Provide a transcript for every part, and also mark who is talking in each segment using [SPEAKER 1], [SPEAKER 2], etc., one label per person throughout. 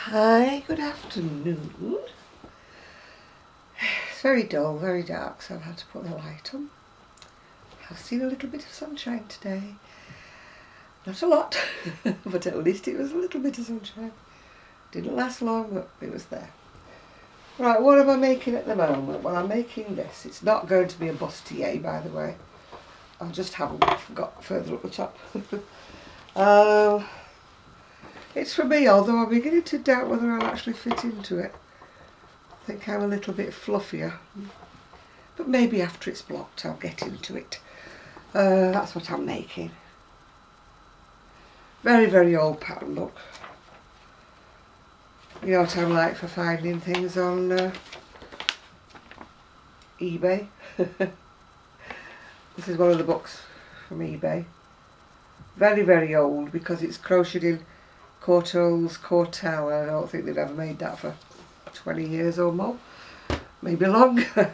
[SPEAKER 1] Hi, good afternoon. It's very dull, very dark, so I've had to put the light on. I've seen a little bit of sunshine today. Not a lot, but at least it was a little bit of sunshine. Didn't last long, but it was there. Right, what am I making at the moment? Well, I'm making this. It's not going to be a bustier, by the way. I just haven't got further up the top. It's for me, although I'm beginning to doubt whether I'll actually fit into it. I think I'm a little bit fluffier. But maybe after it's blocked I'll get into it. That's what I'm making. Very, very old pattern, look. You know what I'm like for finding things on eBay. This is one of the books from eBay. Very, very old because it's crocheted in Cortell's Cortell. I don't think they've ever made that for 20 years or more. Maybe longer.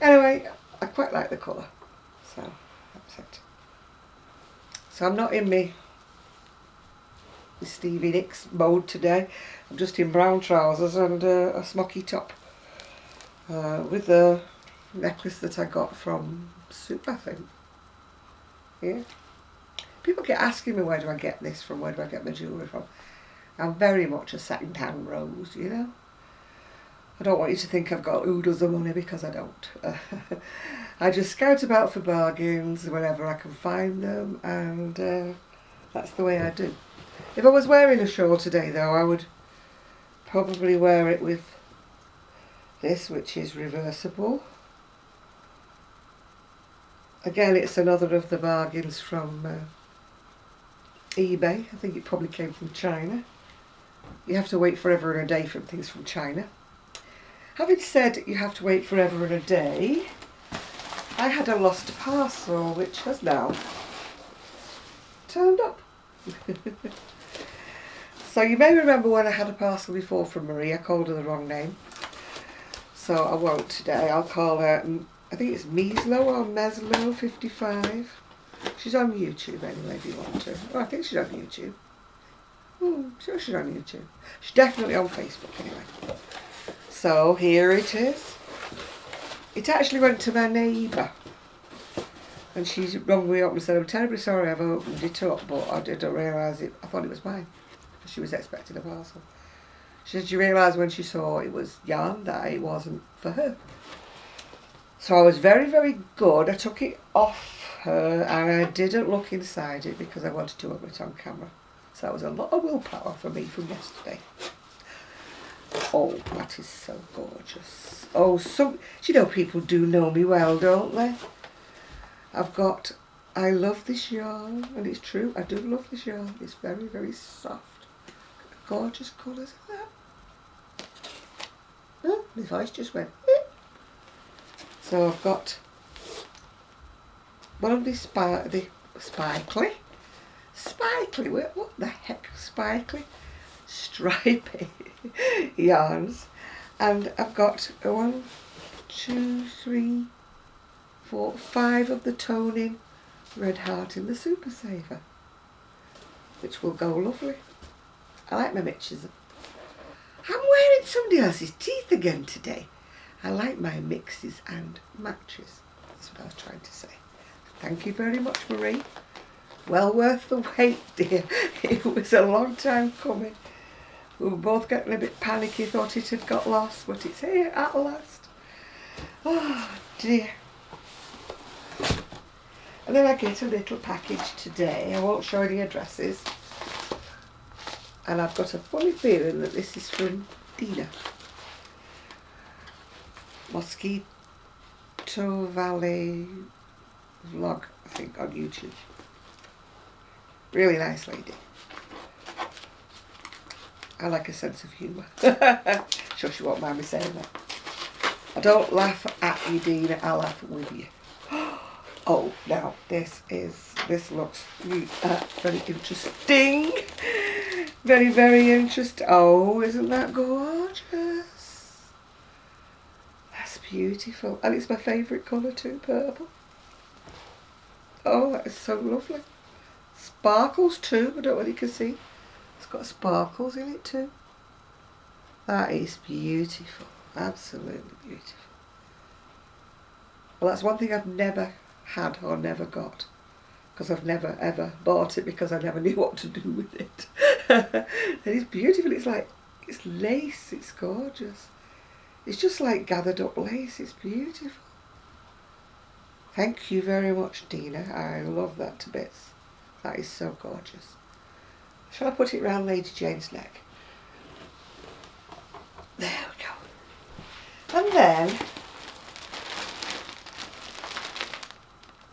[SPEAKER 1] Anyway, I quite like the colour. So, that's it. So I'm not in my Stevie Nicks mode today. I'm just in brown trousers and a smocky top. With the necklace that I got from Soup, I think. Yeah. People get asking me where do I get this from, where do I get my jewellery from. I'm very much a second-hand rose, you know. I don't want you to think I've got oodles of money because I don't. I just scout about for bargains whenever I can find them, and that's the way I do. If I was wearing a shawl today though, I would probably wear it with this, which is reversible. Again, it's another of the bargains from eBay. I think it probably came from China. You have to wait forever and a day for things from China. Having said you have to wait forever and a day, I had a lost parcel which has now turned up. So you may remember when I had a parcel before from Marie, I called her the wrong name. So I won't today. I'll call her, I think it's Meslo or Meslo 55. She's on YouTube anyway if you want to. Oh, I think she's on YouTube. Sure she's on YouTube. She's definitely on Facebook anyway. So here it is. It actually went to my neighbour. And she's rung me up and said, I'm terribly sorry I've opened it up, but I didn't realise it. I thought it was mine. She was expecting a parcel. She said she realised when she saw it was yarn that it wasn't for her. So I was very, very good. I took it off her and I didn't look inside it because I wanted to open it on camera. So that was a lot of willpower for me from yesterday. Oh, that is so gorgeous. Oh, so, you know, people do know me well, don't they? I love this yarn, and it's true, I do love this yarn. It's very, very soft. Gorgeous colours in that. Oh, my voice just went. So I've got one of the spikely, what the heck, spikely, stripy yarns, and I've got 1, 2, 3, 4, 5 of the toning red heart in the Super Saver, which will go lovely. I like my mixtures. I'm wearing somebody else's teeth again today. I like my mixes and matches. That's what I was trying to say. Thank you very much, Marie. Well worth the wait, dear. It was a long time coming. We were both getting a bit panicky, thought it had got lost, but it's here at last. Oh dear. And then I get a little package today. I won't show any addresses. And I've got a funny feeling that this is from Deena. Mosquito Valley vlog, I think, on YouTube. Really nice lady. I like a sense of humour. Sure she won't mind me saying that. I don't laugh at you, Deena, I laugh with you. Oh, now this looks very interesting. Very, very interesting. Oh, isn't that gorgeous? That's beautiful. And it's my favourite colour too, purple. Oh, that is so lovely. Sparkles too, I don't know whether you can see. It's got sparkles in it too. That is beautiful. Absolutely beautiful. Well, that's one thing I've never had or never got. Because I've never ever bought it because I never knew what to do with it. It is beautiful. It's like, it's lace. It's gorgeous. It's just like gathered up lace. It's beautiful. Thank you very much, Deena. I love that to bits. That is so gorgeous. Shall I put it round Lady Jane's neck? There we go. And then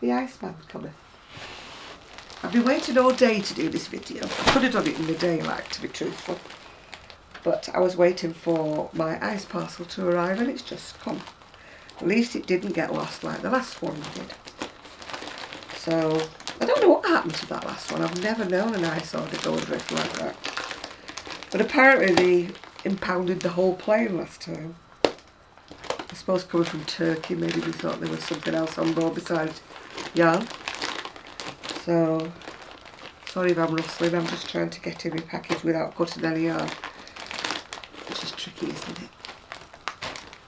[SPEAKER 1] the Iceman's coming. I've been waiting all day to do this video. I could have done it in the daylight, to be truthful. But I was waiting for my ice parcel to arrive and it's just come. At least it didn't get lost like the last one did. So, I don't know what happened to that last one. I've never known an ice order go adrift like that. But apparently they impounded the whole plane last time. I suppose coming from Turkey, maybe they thought there was something else on board besides yarn. So, sorry if I'm rustling, I'm just trying to get in my package without cutting any yarn. Which is tricky, isn't it?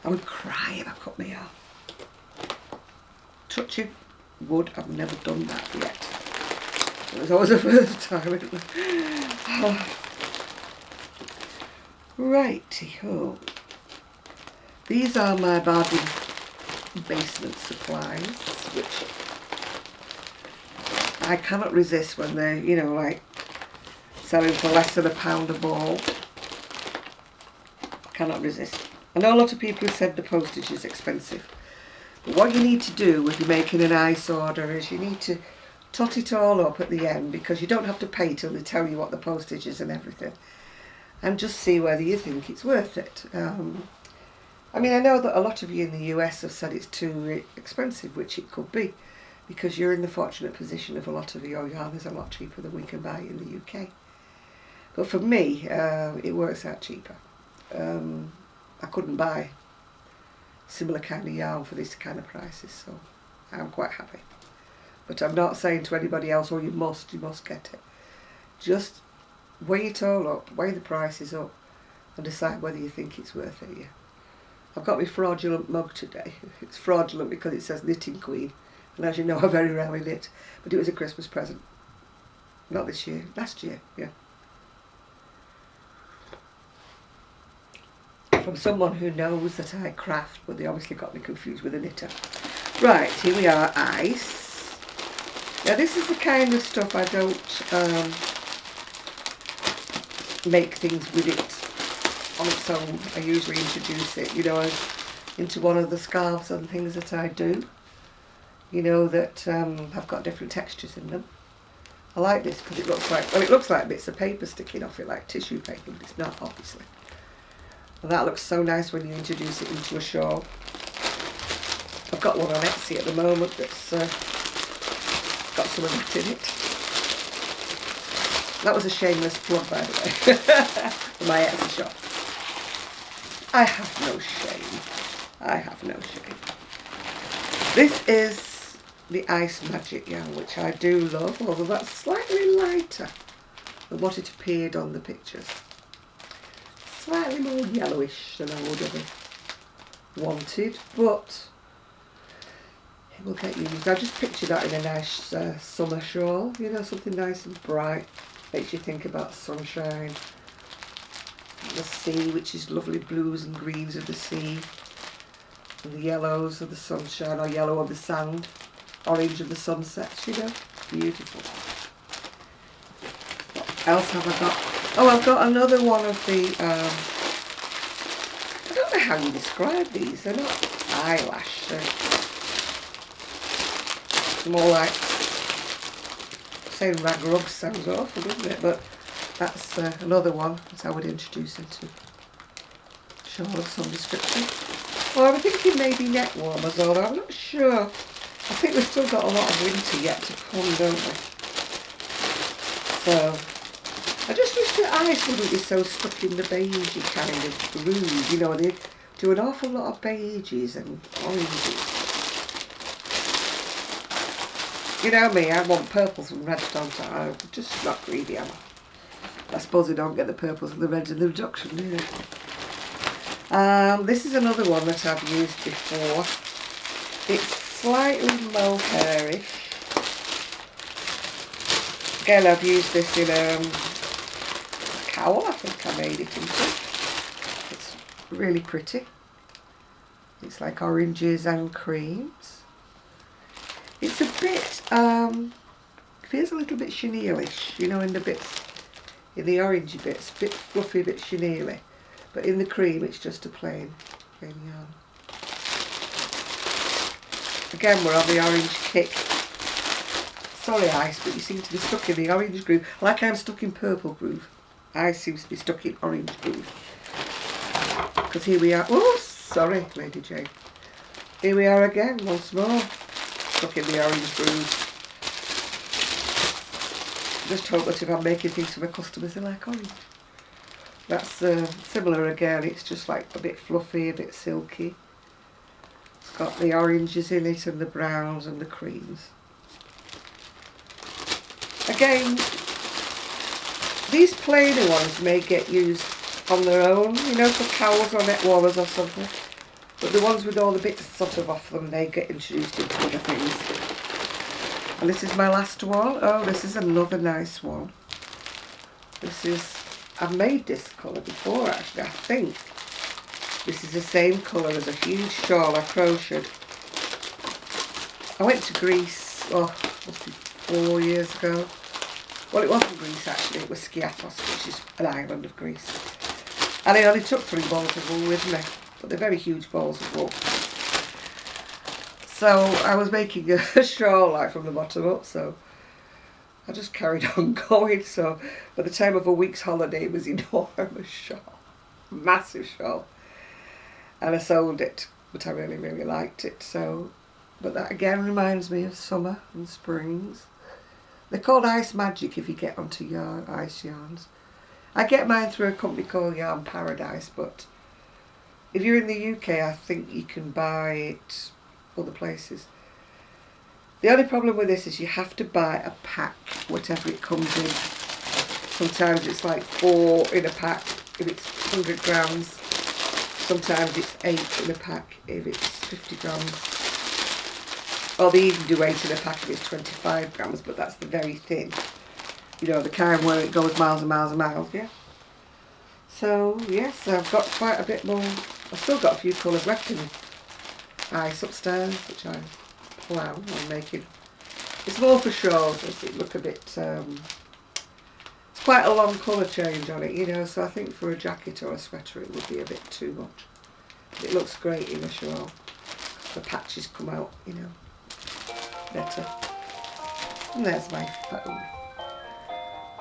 [SPEAKER 1] I would cry if I cut my yarn. Touching wood, I've never done that yet. It was always the first time. Righty-ho. These are my bargain basement supplies, which I cannot resist when they're, you know, like selling for less than £1 a ball. Cannot resist. I know a lot of people have said the postage is expensive. But what you need to do if you're making an ice order is you need to tot it all up at the end, because you don't have to pay till they tell you what the postage is and everything. And just see whether you think it's worth it. I mean, I know that a lot of you in the US have said it's too expensive, which it could be, because you're in the fortunate position of a lot of your yarn is a lot cheaper than we can buy in the UK. But for me, it works out cheaper. I couldn't buy similar kind of yarn for this kind of prices, so I'm quite happy. But I'm not saying to anybody else, oh, you must get it. Just weigh it all up, weigh the prices up, and decide whether you think it's worth it. Yeah. I've got my fraudulent mug today. It's fraudulent because it says Knitting Queen, and as you know, I very rarely knit, but it was a Christmas present. Not this year, last year, yeah. From someone who knows that I craft, but they obviously got me confused with a knitter. Right, here we are, ice. Now this is the kind of stuff I don't make things with it on its own. I usually introduce it, you know, into one of the scarves and things that I do. You know, that have got different textures in them. I like this because it looks like, well, it looks like bits of paper sticking off it, like tissue paper, but it's not, obviously. And that looks so nice when you introduce it into a shawl. I've got one on Etsy at the moment that's got some of that in it. That was a shameless plug, by the way, for my Etsy shop. I have no shame. I have no shame. This is the Ice Magic yarn, which I do love, although that's slightly lighter than what it appeared on the pictures. Slightly more yellowish than I would have wanted, but it will get used. I just picture that in a nice summer shawl, you know, something nice and bright, makes you think about sunshine, the sea, which is lovely blues and greens of the sea, and the yellows of the sunshine, or yellow of the sand, orange of the sunsets, you know, beautiful. What else have I got? Oh, I've got another one of the, I don't know how you describe these, they're not eyelash, they're more like, saying rag rug sounds awful, doesn't it, but that's another one that I would introduce into a shawl of some description. Well, I was thinking maybe neck warmers, although I'm not sure. I think we've still got a lot of winter yet to come, don't we? So, I just wish the ice wouldn't be so stuck in the beigey kind of groove. You know, they do an awful lot of beiges and oranges. You know me, I want purples and reds, don't I? I'm just not greedy, am I? I suppose they don't get the purples and the reds in the reduction, do they? This is another one that I've used before. It's slightly mohairish. Again, I've used this in a cowl, I think I made it into. It's really pretty. It's like oranges and creams. It's a bit, feels a little bit chenille-ish, you know, in the bits, in the orangey bits, a bit fluffy, a bit chenille. But in the cream, it's just a plain yarn. Again, we're on the orange kick. Sorry, Ice, but you seem to be stuck in the orange groove. Like I'm stuck in purple groove. Ice seems to be stuck in orange groove. Because here we are. Oh, sorry, Lady Jane. Here we are again, once more. Stuck in the orange groove. Just hope that if I'm making things for my customers, they like orange. That's similar again, it's just like a bit fluffy, a bit silky. It's got the oranges in it and the browns and the creams. Again, these plainer ones may get used on their own, you know, for cowls or neck warmers or something. But the ones with all the bits sort of off them, they get introduced into other things. And this is my last one. Oh, this is another nice one. This is, I've made this colour before actually, I think. This is the same colour as a huge shawl I crocheted. I went to Greece, oh, must be 4 years ago. Well, it wasn't Greece actually, it was Skiathos, which is an island of Greece. And I only took 3 balls of wool with me, but they're very huge balls of wool. So I was making a shawl like from the bottom up, so I just carried on going. So by the time of a week's holiday, it was an enormous shawl, massive shawl. And I sold it, but I really, really liked it. So, but that again reminds me of summer and springs. They're called Ice Magic if you get onto your ice yarns. I get mine through a company called Yarn Paradise, but if you're in the UK, I think you can buy it other places. The only problem with this is you have to buy a pack, whatever it comes in. Sometimes it's like 4 in a pack if it's 100 grams. Sometimes it's 8 in a pack if it's 50 grams. Or they even do 8 in a pack if it's 25 grams, but that's the very thin. You know, the kind where it goes miles and miles and miles, yeah. So, yes, I've got quite a bit more. I've still got a few colours left in ice upstairs, which I plan on making. It's more for shawls, does it look a bit, it's quite a long colour change on it, you know, so I think for a jacket or a sweater it would be a bit too much. But it looks great in a shawl. The patches come out, you know, better. And there's my phone.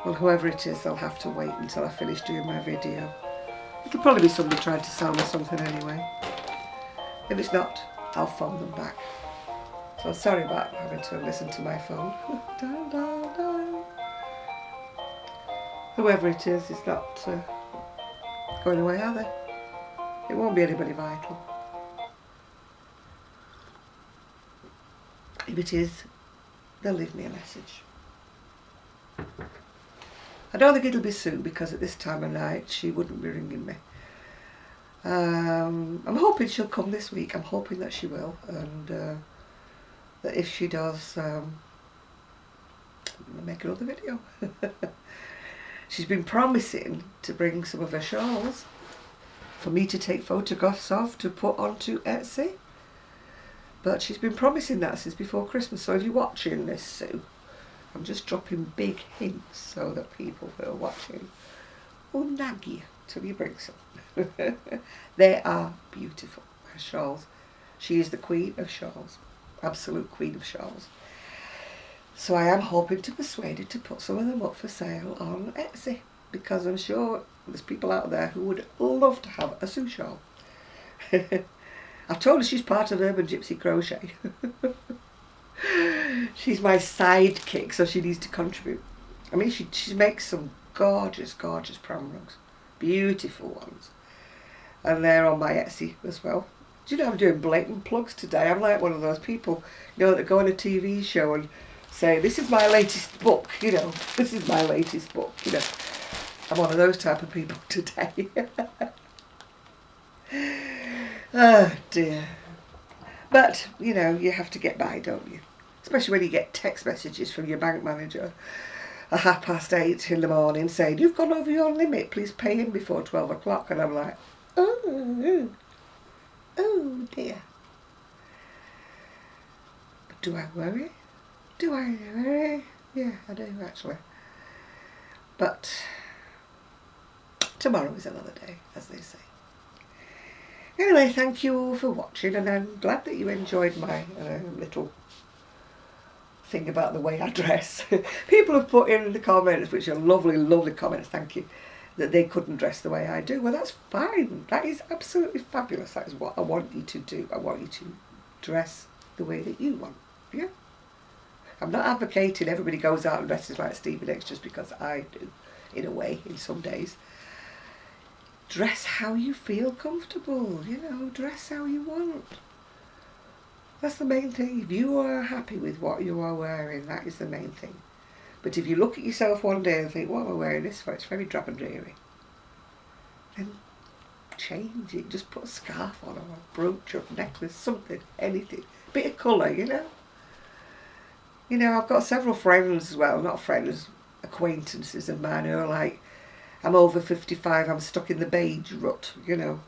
[SPEAKER 1] Well, whoever it is, I'll have to wait until I finish doing my video. It'll probably be somebody trying to sell me something anyway. If it's not, I'll phone them back. So I'm sorry about having to listen to my phone. Dun, dun, dun. Whoever it is not going away, are they? It won't be anybody vital. If it is, they'll leave me a message. I don't think it'll be soon because at this time of night she wouldn't be ringing me. I'm hoping she'll come this week. I'm hoping that she will, and that if she does, I'll make another video. She's been promising to bring some of her shawls for me to take photographs of to put onto Etsy. But she's been promising that since before Christmas. So if you're watching this, Sue, I'm just dropping big hints so that people who are watching will nag you till you bring some. They are beautiful, her shawls. She is the queen of shawls, absolute queen of shawls. So I am hoping to persuade her to put some of them up for sale on Etsy, because I'm sure there's people out there who would love to have a Sue shawl. I've told her she's part of Urban Gypsy Crochet. She's my sidekick, so she needs to contribute. I mean, she makes some gorgeous, gorgeous pram rugs. Beautiful ones. And they're on my Etsy as well. Do you know I'm doing blatant plugs today? I'm like one of those people, you know, that go on a TV show and say, this is my latest book, you know, this is my latest book, you know. I'm one of those type of people today. Oh dear. But, you know, you have to get by, don't you? Especially when you get text messages from your bank manager at 8:30 in the morning saying, you've gone over your limit, please pay in before 12 o'clock. And I'm like, oh dear. But do I worry? Do I worry? Yeah, I do actually. But tomorrow is another day, as they say. Anyway, thank you all for watching, and I'm glad that you enjoyed my little thing about the way I dress. People have put in the comments, which are lovely, lovely comments, thank you, that they couldn't dress the way I do. Well, that's fine. That is absolutely fabulous. That is what I want you to do. I want you to dress the way that you want. Yeah? I'm not advocating everybody goes out and dresses like Stevie Nicks just because I do, in a way, in some days. Dress how you feel comfortable, you know, dress how you want. That's the main thing. If you are happy with what you are wearing, that is the main thing. But if you look at yourself one day and think, what am I wearing this for? It's very drab and dreary. Then change it. Just put a scarf on or a brooch or a necklace, something, anything. Bit of colour, you know. You know, I've got several friends, well, not friends, acquaintances of mine who are like, I'm over 55, I'm stuck in the beige rut, you know.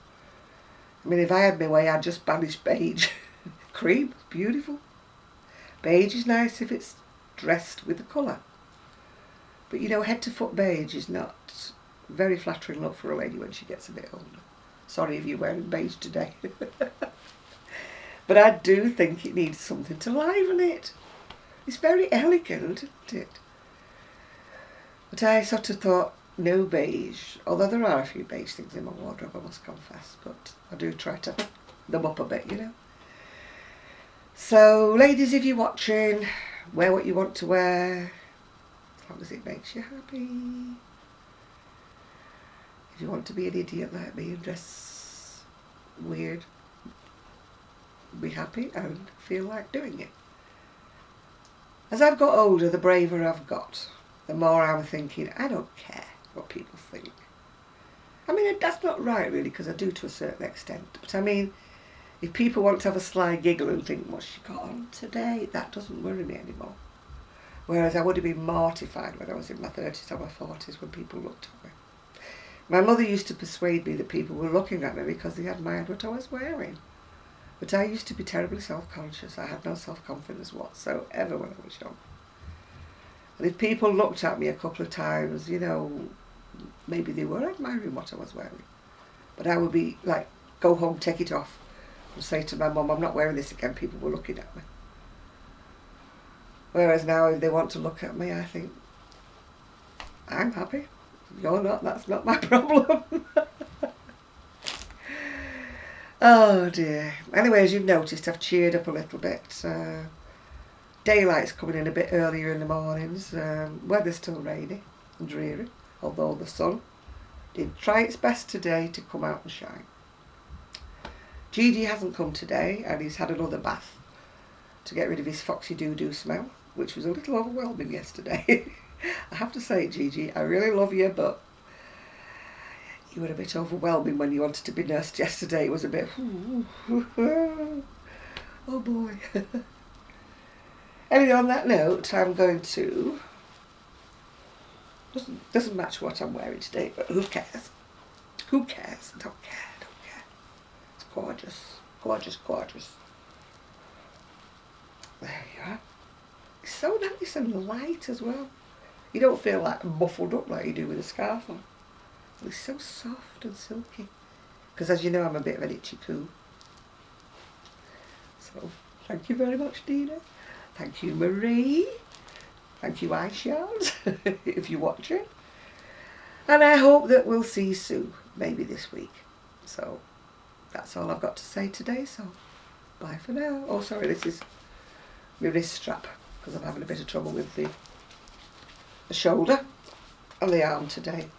[SPEAKER 1] I mean, if I had my way, I'd just banish beige. Cream, beautiful. Beige is nice if it's dressed with the colour. But, you know, head to foot beige is not a very flattering look for a lady when she gets a bit older. Sorry if you're wearing beige today. But I do think it needs something to liven it. It's very elegant, isn't it? But I sort of thought, no beige, although there are a few beige things in my wardrobe, I must confess, but I do try to them up a bit, you know. So, ladies, if you're watching, wear what you want to wear, as long as it makes you happy. If you want to be an idiot like me and dress weird, be happy and feel like doing it. As I've got older, the braver I've got, the more I'm thinking, I don't care what people think. I mean, that's not right really, because I do to a certain extent. But I mean, if people want to have a sly giggle and think, what's she got on today? That doesn't worry me anymore. Whereas I would have been mortified when I was in my 30s or my 40s when people looked at me. My mother used to persuade me that people were looking at me because they admired what I was wearing. But I used to be terribly self-conscious. I had no self-confidence whatsoever when I was young. And if people looked at me a couple of times, you know, maybe they were admiring what I was wearing. But I would be like, go home, take it off, and say to my mum, I'm not wearing this again, people were looking at me. Whereas now, if they want to look at me, I think, I'm happy. You're not, that's not my problem. Oh dear. Anyway, as you've noticed, I've cheered up a little bit. Daylight's coming in a bit earlier in the mornings. Weather's still rainy and dreary, although the sun did try its best today to come out and shine. Gigi hasn't come today, and he's had another bath to get rid of his foxy doo-doo smell, which was a little overwhelming yesterday. I have to say, Gigi, I really love you, but you were a bit overwhelming when you wanted to be nursed yesterday. It was a bit, oh boy. Anyway, on that note, I'm going to, doesn't match what I'm wearing today, but who cares? Who cares? I don't care, I don't care. It's gorgeous, gorgeous, gorgeous. There you are. It's so nice and light as well. You don't feel like muffled up like you do with a scarf on. It's so soft and silky. Because as you know, I'm a bit of an itchy poo. So, thank you very much, Deena. Thank you, Marie. Thank you, Aisha, if you're watching. And I hope that we'll see Sue, maybe this week. So, that's all I've got to say today. So, bye for now. Oh, sorry, this is my wrist strap, because I'm having a bit of trouble with the shoulder and the arm today.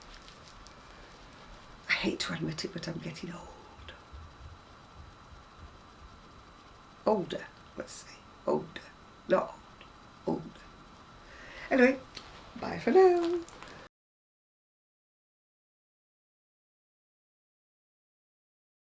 [SPEAKER 1] I hate to admit it, but I'm getting old. Older, let's say. Older. Not old. Older. Anyway, bye for now.